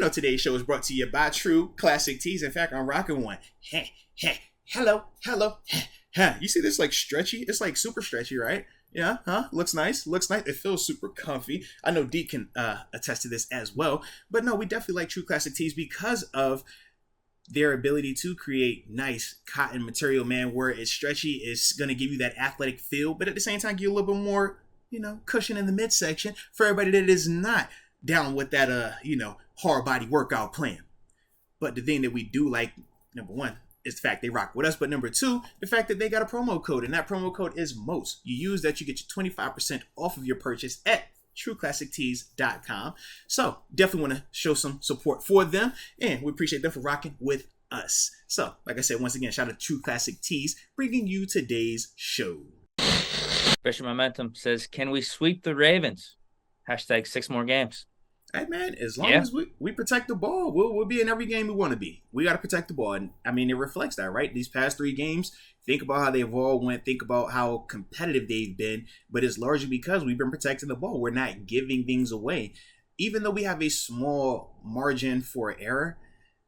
today's show is brought to you by True Classic Tees. In fact, I'm rocking one. Hello. You see this like stretchy? It's like super stretchy, right? Yeah, Looks nice. It feels super comfy. I know Deke can attest to this as well. But no, we definitely like True Classic Tees because of their ability to create nice cotton material, man, where it's stretchy, it's going to give you that athletic feel, but at the same time, give you a little bit more, cushion in the midsection for everybody that is not down with that, hard body workout plan. But the thing that we do like, number one, is the fact they rock with us. But number two, the fact that they got a promo code, and that promo code is MOST. You use that, you get your 25% off of your purchase at trueclassictees.com. So definitely want to show some support for them, and we appreciate them for rocking with us. So, like I said, once again, shout out to True Classic Tees, bringing you today's show. Christian Momentum says, can we sweep the Ravens? Hashtag 6 more games. Hey, man, as long as we protect the ball, we'll be in every game we want to be. We got to protect the ball. And, I mean, it reflects that, right? These past 3 games, think about how they've all went. Think about how competitive they've been. But it's largely because we've been protecting the ball. We're not giving things away. Even though we have a small margin for error,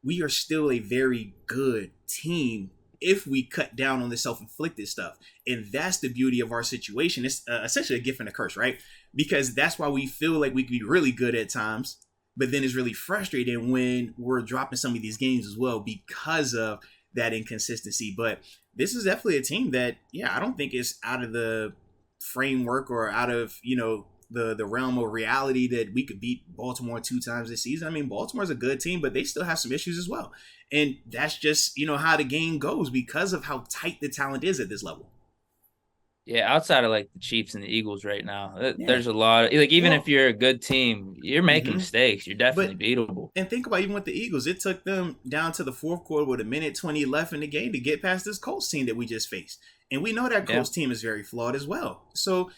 we are still a very good team if we cut down on the self-inflicted stuff. And that's the beauty of our situation. It's essentially a gift and a curse, right? Because that's why we feel like we can be really good at times, but then it's really frustrating when we're dropping some of these games as well because of that inconsistency. But this is definitely a team that, I don't think it's out of the framework or out of, the realm of reality that we could beat Baltimore 2 times this season. I mean, Baltimore's a good team, but they still have some issues as well. And that's just, how the game goes because of how tight the talent is at this level. Yeah, outside of like the Chiefs and the Eagles right now, there's a lot of, even if you're a good team, you're making mistakes. You're definitely beatable. And think about even with the Eagles, it took them down to the fourth quarter with 1:20 left in the game to get past this Colts team that we just faced. And we know that Colts team is very flawed as well. So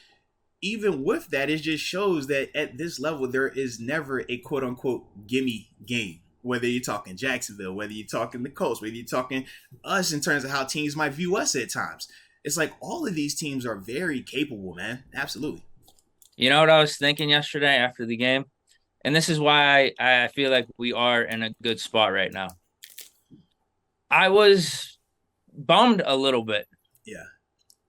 even with that, it just shows that at this level, there is never a quote unquote gimme game. Whether you're talking Jacksonville, whether you're talking the Colts, whether you're talking us in terms of how teams might view us at times. It's like all of these teams are very capable, man. Absolutely. You know what I was thinking yesterday after the game? And this is why I feel like we are in a good spot right now. I was bummed a little bit. Yeah.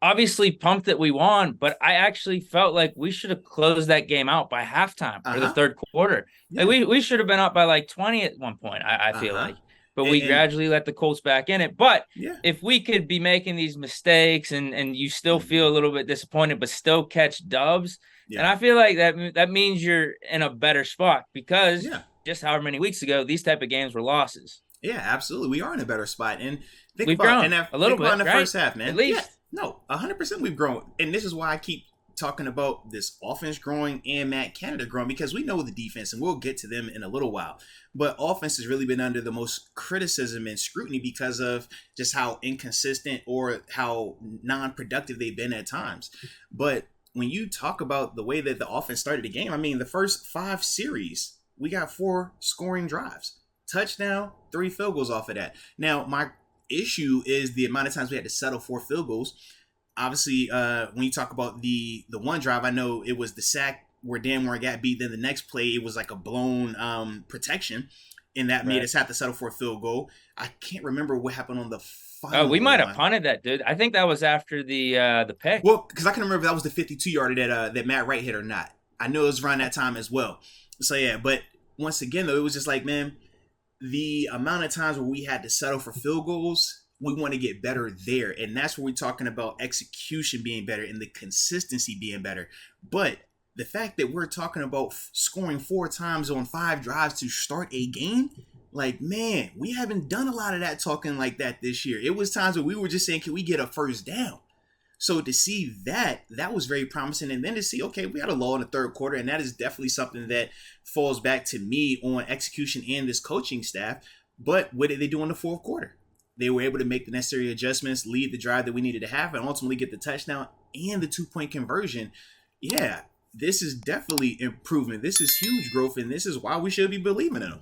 Obviously pumped that we won, but I actually felt like we should have closed that game out by halftime or the third quarter. Yeah. Like we should have been up by like 20 at one point, I feel like. But we gradually let the Colts back in it. But if we could be making these mistakes and you still feel a little bit disappointed, but still catch dubs, and I feel like that means you're in a better spot because just however many weeks ago, these type of games were losses. Yeah, absolutely. We are in a better spot. And we've grown a little bit in the first half, man. At least. Yeah. No, 100% we've grown. And this is why I keep talking about this offense growing and Matt Canada growing, because we know the defense, and we'll get to them in a little while. But offense has really been under the most criticism and scrutiny because of just how inconsistent or how non-productive they've been at times. But when you talk about the way that the offense started the game, I mean, the first 5 series, we got 4 scoring drives. Touchdown, 3 field goals off of that. Now, my issue is the amount of times we had to settle for field goals. Obviously, when you talk about the one drive, I know it was the sack where Dan Moore got beat. Then the next play, it was like a blown protection, and that made us have to settle for a field goal. I can't remember what happened on the final. Oh, we might have punted that, dude. I think that was after the pick. Well, because I can remember that was the 52-yarder that Matt Wright hit or not. I know it was around that time as well. So yeah, but once again though, it was just like, man, the amount of times where we had to settle for field goals, we want to get better there. And that's where we're talking about execution being better and the consistency being better. But the fact that we're talking about scoring 4 times on 5 drives to start a game, like, man, we haven't done a lot of that talking like that this year. It was times where we were just saying, can we get a first down? So to see that was very promising. And then to see, okay, we had a lull in the third quarter, and that is definitely something that falls back to me on execution and this coaching staff. But what did they do in the fourth quarter? They were able to make the necessary adjustments, lead the drive that we needed to have, and ultimately get the touchdown and the 2-point conversion. Yeah, this is definitely improvement. This is huge growth, and this is why we should be believing in them.